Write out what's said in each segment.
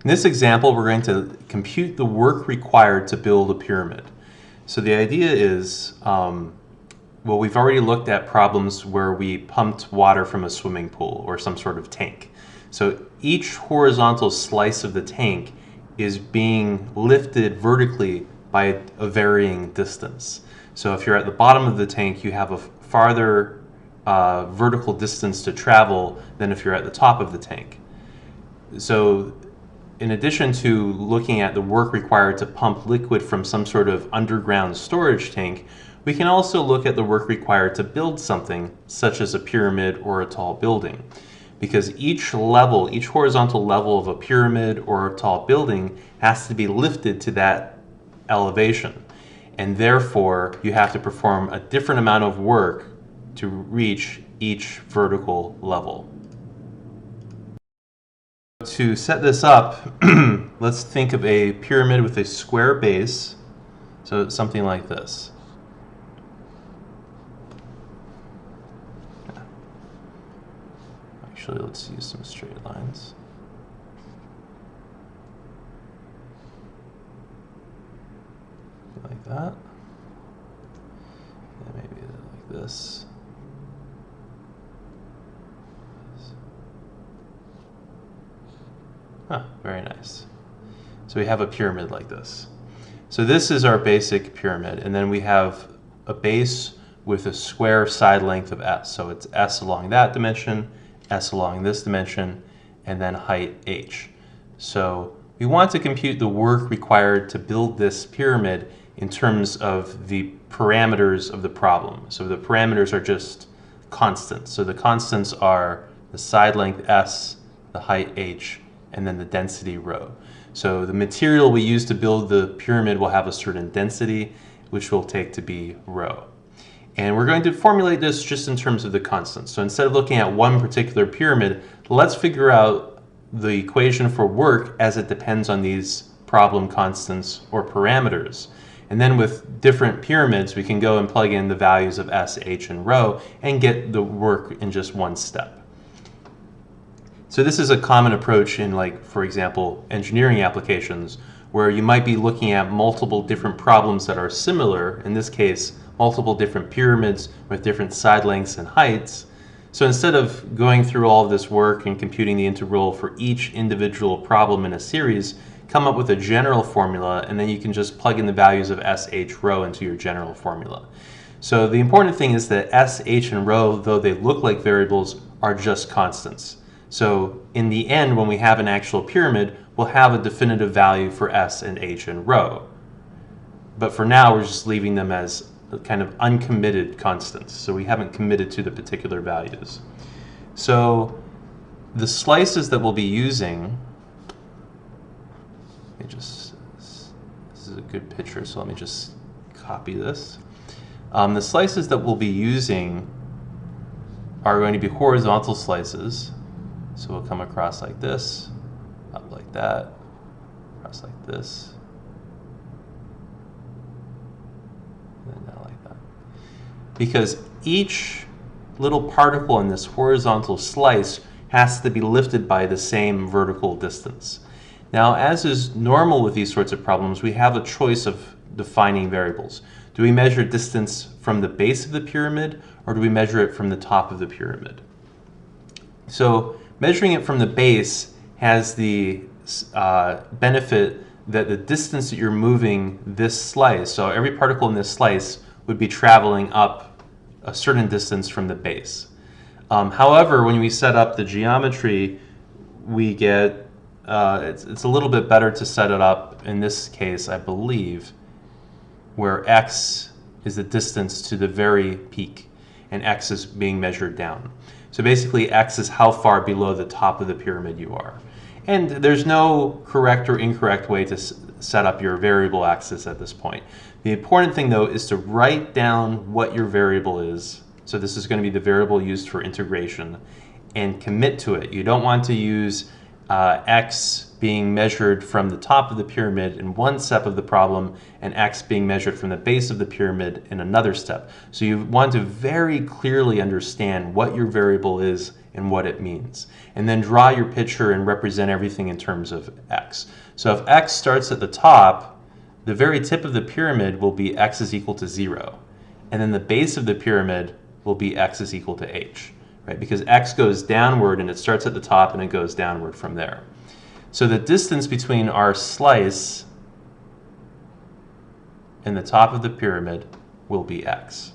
In this example, we're going to compute the work required to build a pyramid. So the idea is, well, we've already looked at problems where we pumped water from a swimming pool or some sort of tank. So each horizontal slice of the tank is being lifted vertically by a varying distance. So if you're at the bottom of the tank, you have a farther vertical distance to travel than if you're at the top of the tank. So in addition to looking at the work required to pump liquid from some sort of underground storage tank, we can also look at the work required to build something such as a pyramid or a tall building. Because each horizontal level of a pyramid or a tall building has to be lifted to that elevation. And therefore, you have to perform a different amount of work to reach each vertical level. To set this up, let's think of a pyramid with a square base, so it's something like this. Actually, let's use some straight lines. Like that. And maybe like this. Very nice. So we have a pyramid like this. So this is our basic pyramid, and then we have a base with a square side length of s. So it's s along that dimension, s along this dimension, and then height h. So we want to compute the work required to build this pyramid in terms of the parameters of the problem. So the parameters are just constants. So the constants are the side length s, the height h, and then the density rho. So the material we use to build the pyramid will have a certain density, which we'll take to be rho. And we're going to formulate this just in terms of the constants. So instead of looking at one particular pyramid, let's figure out the equation for work as it depends on these problem constants or parameters. And then with different pyramids, we can go and plug in the values of s, h, and rho and get the work in just one step. So this is a common approach in, like, for example, engineering applications, where you might be looking at multiple different problems that are similar, in this case, multiple different pyramids with different side lengths and heights. So instead of going through all of this work and computing the integral for each individual problem in a series, come up with a general formula, and then you can just plug in the values of s, h, rho into your general formula. So the important thing is that s, h, and rho, though they look like variables, are just constants. So in the end, when we have an actual pyramid, we'll have a definitive value for s and h and rho. But for now, we're just leaving them as kind of uncommitted constants. So we haven't committed to the particular values. So the slices that we'll be using, this is a good picture, so let me just copy this. The slices that we'll be using are going to be horizontal slices. So we'll come across like this, up like that, across like this, and then down like that. Because each little particle in this horizontal slice has to be lifted by the same vertical distance. Now, as is normal with these sorts of problems, we have a choice of defining variables. Do we measure distance from the base of the pyramid, or do we measure it from the top of the pyramid? So measuring it from the base has the benefit that the distance that you're moving this slice, so every particle in this slice would be traveling up a certain distance from the base. However, when we set up the geometry, we get, it's a little bit better to set it up, in this case, I believe, where x is the distance to the very peak, and x is being measured down. So basically, x is how far below the top of the pyramid you are. And there's no correct or incorrect way to set up your variable axis at this point. The important thing, though, is to write down what your variable is. So this is going to be the variable used for integration, and commit to it. You don't want to use x being measured from the top of the pyramid in one step of the problem and x being measured from the base of the pyramid in another step. So you want to very clearly understand what your variable is and what it means. And then draw your picture and represent everything in terms of x. So if x starts at the top, the very tip of the pyramid will be x is equal to 0. And then the base of the pyramid will be x is equal to h, right? Because x goes downward and it starts at the top and it goes downward from there. So the distance between our slice and the top of the pyramid will be x.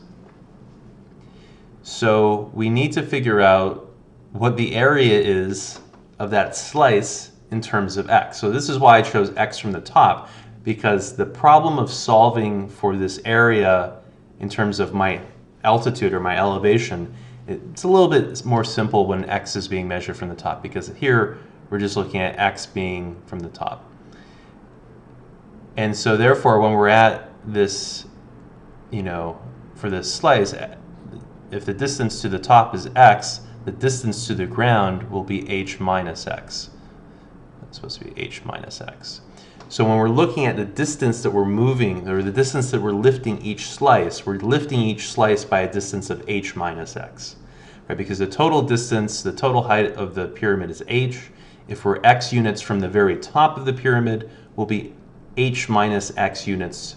So we need to figure out what the area is of that slice in terms of x. So this is why I chose x from the top, because the problem of solving for this area in terms of my altitude or my elevation, it's a little bit more simple when x is being measured from the top, because here we're just looking at x being from the top. And so therefore, when we're at this, for this slice, if the distance to the top is x, the distance to the ground will be h minus x. That's supposed to be h minus x. So when we're looking at the distance that we're moving, or the distance that we're lifting each slice, we're lifting each slice by a distance of h minus x, right? Because the total distance, the total height of the pyramid is h. If we're x units from the very top of the pyramid, will be h minus x units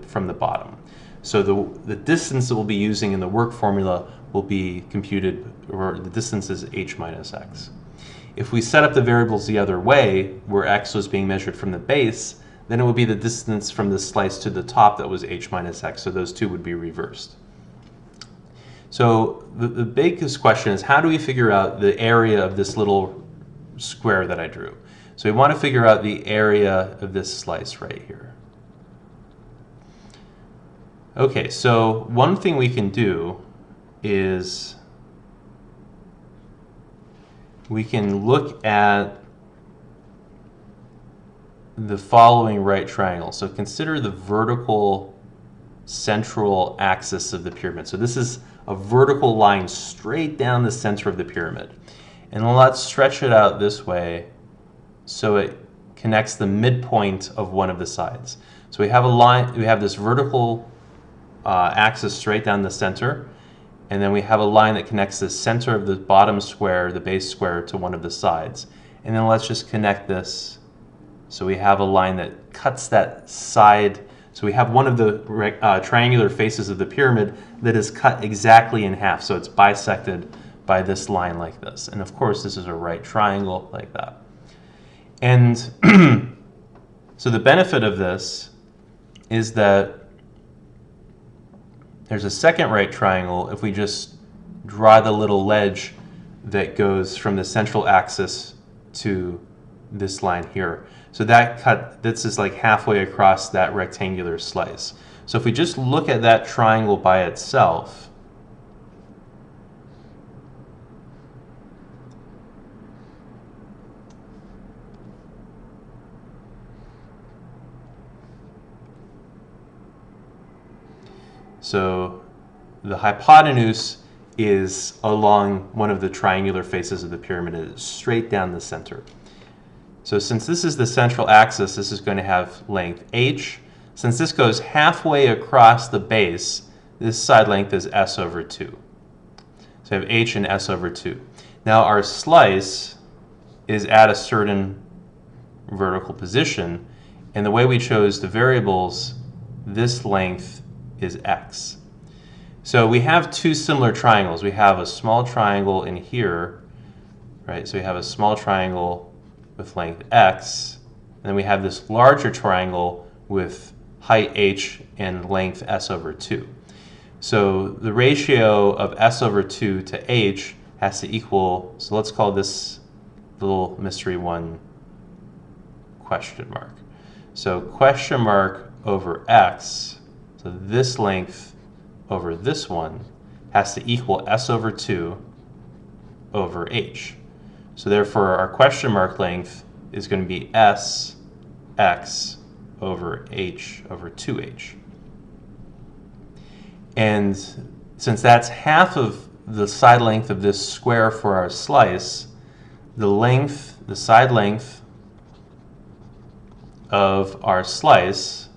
from the bottom. So the distance that we'll be using in the work formula will be computed, or the distance is h minus x. If we set up the variables the other way, where x was being measured from the base, then it would be the distance from the slice to the top that was h minus x, so those two would be reversed. So the biggest question is, how do we figure out the area of this little square that I drew? So we want to figure out the area of this slice right here. Okay, so one thing we can do is we can look at the following right triangle. So consider the vertical central axis of the pyramid. So this is a vertical line straight down the center of the pyramid. And let's stretch it out this way so it connects the midpoint of one of the sides. So we have a line, we have this vertical axis straight down the center, and then we have a line that connects the center of the bottom square, the base square, to one of the sides. And then let's just connect this. So we have a line that cuts that side. So we have one of the triangular faces of the pyramid that is cut exactly in half. So it's bisected by this line like this. And of course, this is a right triangle like that. And so the benefit of this is that there's a second right triangle if we just draw the little ledge that goes from the central axis to this line here. So this is like halfway across that rectangular slice. So if we just look at that triangle by itself, so the hypotenuse is along one of the triangular faces of the pyramid. It's straight down the center. So since this is the central axis, this is going to have length h. Since this goes halfway across the base, this side length is s over 2. So I have h and s over 2. Now our slice is at a certain vertical position, and the way we chose the variables, this length is x. So we have two similar triangles. We have a small triangle in here, right? So we have a small triangle with length x, and then we have this larger triangle with height h and length s over 2. So the ratio of s over 2 to h has to equal, so let's call this little mystery one question mark. So question mark over x, so this length over this one has to equal s over 2 over h. So therefore our question mark length is going to be s x over h over 2h. And since that's half of the side length of this square for our slice, the side length of our slice,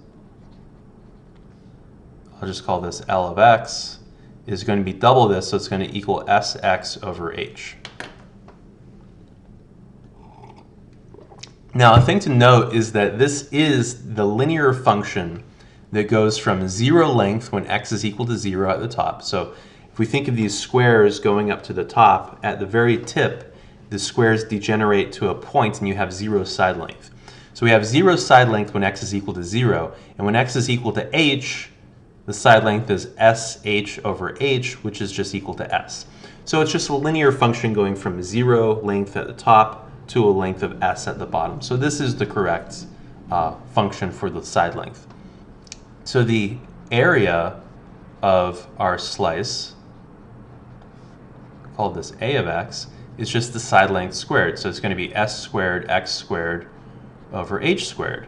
I'll just call this L of x, is going to be double this, so it's going to equal sx over h. Now, a thing to note is that this is the linear function that goes from 0 length when x is equal to 0 at the top. So if we think of these squares going up to the top, at the very tip, the squares degenerate to a point and you have 0 side length. So we have 0 side length when x is equal to 0, and when x is equal to h, the side length is sh over h, which is just equal to s. So it's just a linear function going from 0 length at the top to a length of s at the bottom. So this is the correct function for the side length. So the area of our slice, called this a of x, is just the side length squared. So it's going to be s squared x squared over h squared.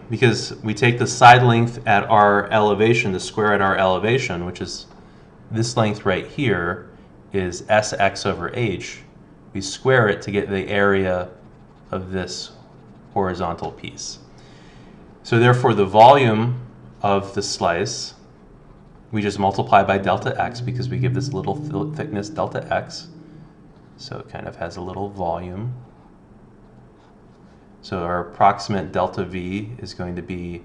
Because we take the side length at our elevation, the square at our elevation, which is this length right here, is sx over h. We square it to get the area of this horizontal piece. So therefore the volume of the slice, we just multiply by delta x because we give this little thickness delta x. So it kind of has a little volume. So our approximate delta v is going to be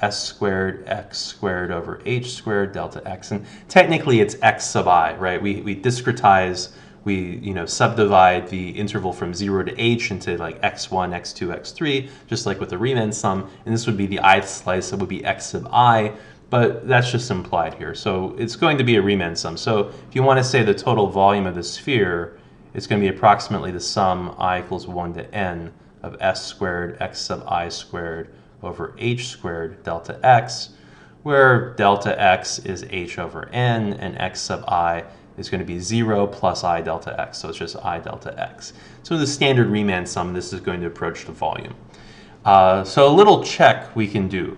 s squared x squared over h squared delta x. And technically it's x sub I, right? We discretize, we subdivide the interval from 0 to h into like x1, x2, x3, just like with the Riemann sum. And this would be the ith slice, that would be x sub I, but that's just implied here. So it's going to be a Riemann sum. So if you want to say the total volume of the sphere, it's going to be approximately the sum I equals 1 to n of s squared x sub I squared over h squared delta x, where delta x is h over n and x sub I is going to be 0 plus I delta x, so it's just I delta x. So the standard Riemann sum, this is going to approach the volume. So a little check we can do.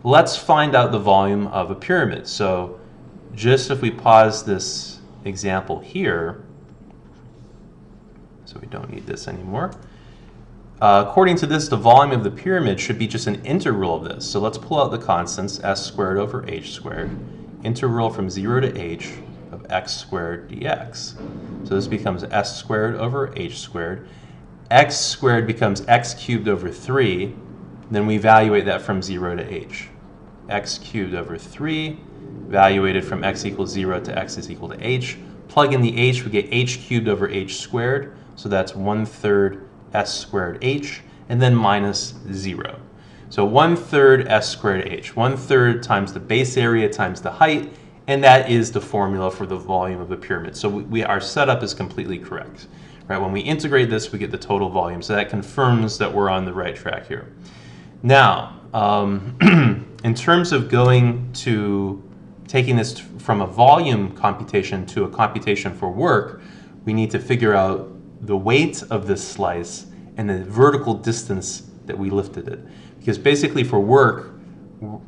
Let's find out the volume of a pyramid. So just if we pause this example here, so we don't need this anymore. According to this, the volume of the pyramid should be just an integral of this. So let's pull out the constants, s squared over h squared, integral from 0 to h of x squared dx. So this becomes s squared over h squared. X squared becomes x cubed over 3. Then we evaluate that from 0 to h. X cubed over 3, evaluated from x equals 0 to x is equal to h. Plug in the h, we get h cubed over h squared. So that's 1/3 s squared h, and then minus 0. So 1/3 s squared h, 1/3 times the base area times the height, and that is the formula for the volume of the pyramid. So our setup is completely correct. Right? When we integrate this, we get the total volume. So that confirms that we're on the right track here. Now, in terms of taking this from a volume computation to a computation for work, we need to figure out the weight of this slice and the vertical distance that we lifted it. Because basically for work,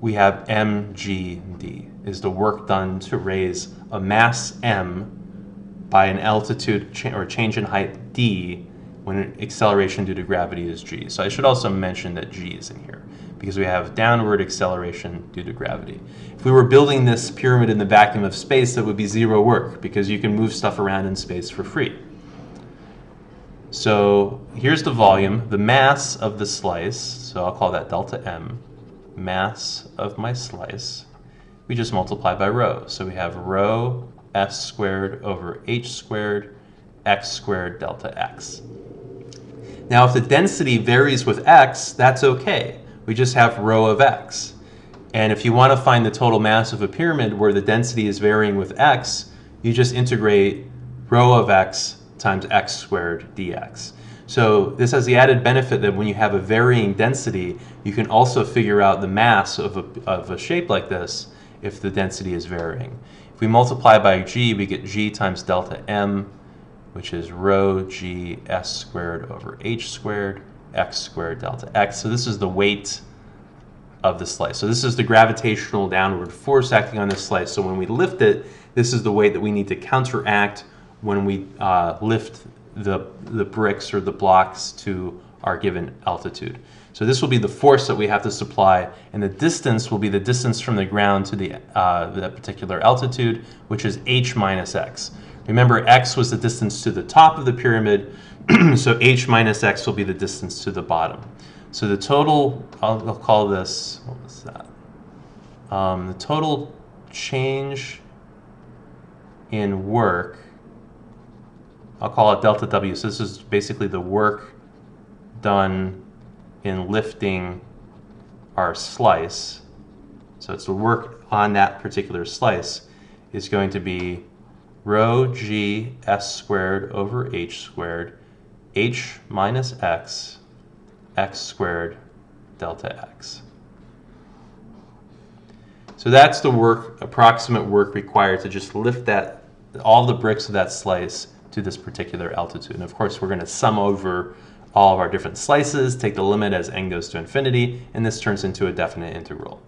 we have mgd, is the work done to raise a mass m by an altitude or change in height d when acceleration due to gravity is g. So I should also mention that g is in here because we have downward acceleration due to gravity. If we were building this pyramid in the vacuum of space, that would be 0 work because you can move stuff around in space for free. So here's the volume, the mass of the slice, so I'll call that delta m, mass of my slice. We just multiply by rho. So we have rho s squared over h squared x squared delta x. Now if the density varies with x, that's okay. We just have rho of x. And if you want to find the total mass of a pyramid where the density is varying with x, you just integrate rho of x times x squared dx. So this has the added benefit that when you have a varying density, you can also figure out the mass of a shape like this if the density is varying. If we multiply by g, we get g times delta m, which is rho g s squared over h squared x squared delta x. So this is the weight of the slice. So this is the gravitational downward force acting on this slice. So when we lift it, this is the weight that we need to counteract when we lift the bricks or the blocks to our given altitude. So this will be the force that we have to supply, and the distance will be the distance from the ground to that particular altitude, which is h minus x. Remember, x was the distance to the top of the pyramid. So h minus x will be the distance to the bottom. So the total, I'll call this, what was that? The total change in work, I'll call it delta W. So this is basically the work done in lifting our slice. So it's the work on that particular slice is going to be rho g s squared over h squared, h minus x, x squared delta x. So that's the work, approximate work required to just lift that, all the bricks of that slice to this particular altitude. And of course, we're going to sum over all of our different slices, take the limit as n goes to infinity, and this turns into a definite integral.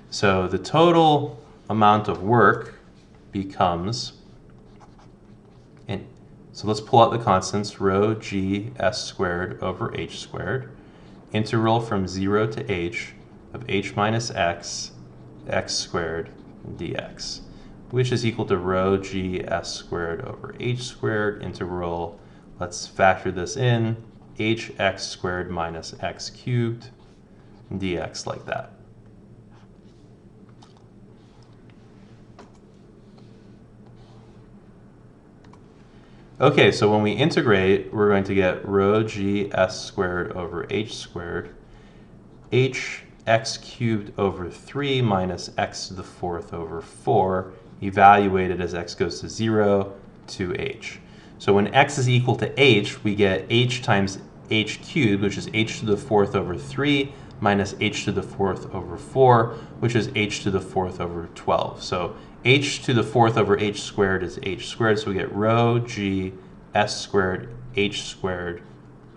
So the total amount of work becomes, and so let's pull out the constants, rho g s squared over h squared, integral from 0 to h of h minus x, x squared dx, which is equal to rho g s squared over h squared integral, let's factor this in, hx squared minus x cubed dx, like that. Okay, so when we integrate, we're going to get rho g s squared over h squared, h x cubed over 3 minus x to the fourth over 4, evaluated as x goes to 0 to h. So when x is equal to h, we get h times h cubed, which is h to the fourth over 3, minus h to the fourth over 4, which is h to the fourth over 12. So h to the fourth over h squared is h squared, so we get rho g s squared h squared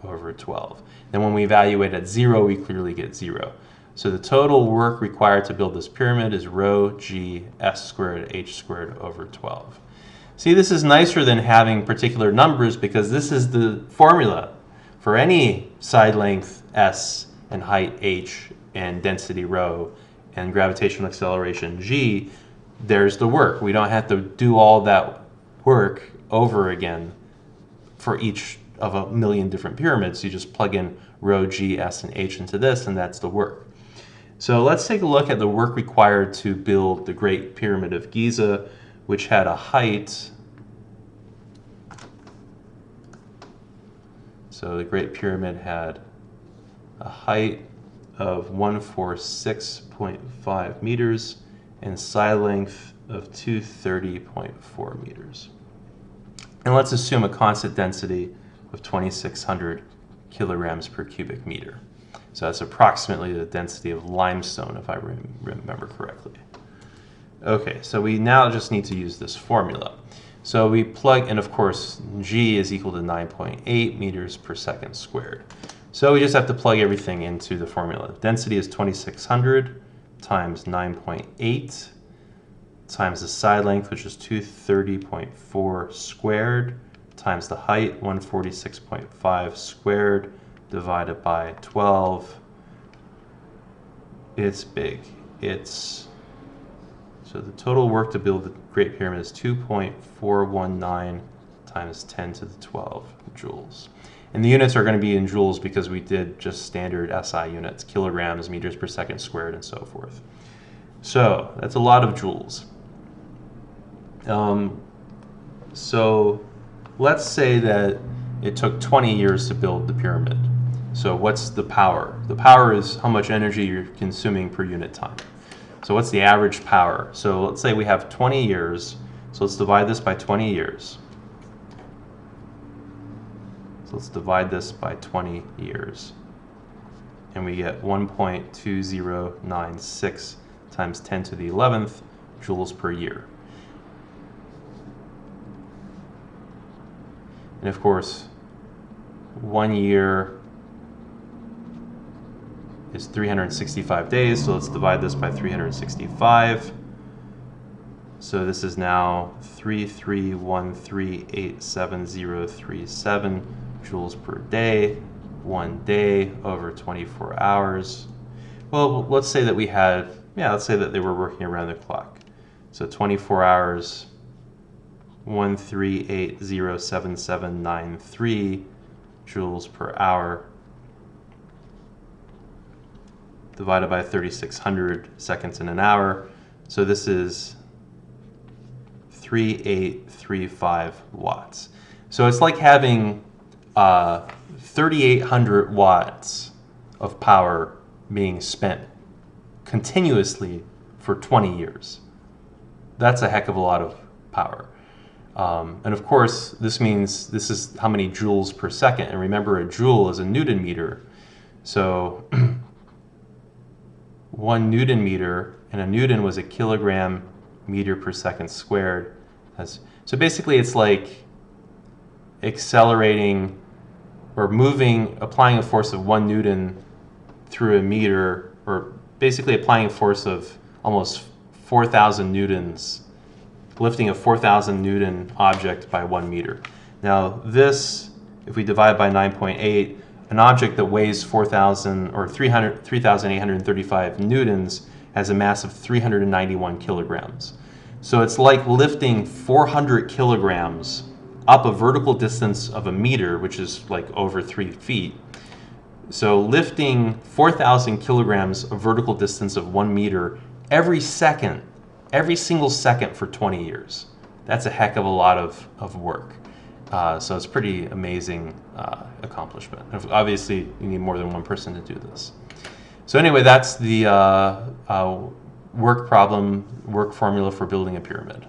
over 12. Then when we evaluate at 0, we clearly get 0. So the total work required to build this pyramid is rho g s squared h squared over 12. See, this is nicer than having particular numbers because this is the formula for any side length s and height h and density rho and gravitational acceleration g. There's the work. We don't have to do all that work over again for each of a million different pyramids. You just plug in rho g, s, and h into this, and that's the work. So let's take a look at the work required to build the Great Pyramid of Giza, which had a height. So the Great Pyramid had a height of 146.5 meters and side length of 230.4 meters. And let's assume a constant density of 2,600 kilograms per cubic meter. So that's approximately the density of limestone, if I remember correctly. Okay, so we now just need to use this formula. So we plug in, of course, g is equal to 9.8 meters per second squared. So we just have to plug everything into the formula. Density is 2,600 times 9.8 times the side length, which is 230.4 squared, times the height, 146.5 squared, divided by 12. It's big. So the total work to build the Great Pyramid is 2.419 times 10 to the 12 joules. And the units are going to be in joules because we did just standard SI units, kilograms, meters per second squared, and so forth. So that's a lot of joules. So let's say that it took 20 years to build the pyramid. So what's the power? The power is how much energy you're consuming per unit time. So what's the average power? So let's say we have 20 years. So let's divide this by 20 years. So let's divide this by 20 years. And we get 1.2096 times 10 to the 11th joules per year. And of course, 1 year is 365 days, so let's divide this by 365. So this is now 331387037 joules per day, 1 day over 24 hours. Well, let's say that we had, let's say that they were working around the clock. So 24 hours, 138.07793 joules per hour divided by 3,600 seconds in an hour. So this is 3835 watts. So it's like having 3,800 watts of power being spent continuously for 20 years. That's a heck of a lot of power. And of course, this means this is how many joules per second. And remember, a joule is a Newton meter. So 1 Newton meter, and a Newton was a kilogram meter per second squared. So basically it's like accelerating or moving, applying a force of 1 Newton through a meter, or basically applying a force of almost 4,000 newtons, lifting a 4,000 Newton object by 1 meter. Now this, if we divide by 9.8, an object that weighs 4,000 or 3,835 newtons has a mass of 391 kilograms. So it's like lifting 400 kilograms up a vertical distance of a meter, which is like over 3 feet. So lifting 4,000 kilograms a vertical distance of 1 meter every second, every single second for 20 years. That's a heck of a lot of work. So it's pretty amazing accomplishment. Obviously, you need more than one person to do this. So anyway, that's the work formula for building a pyramid.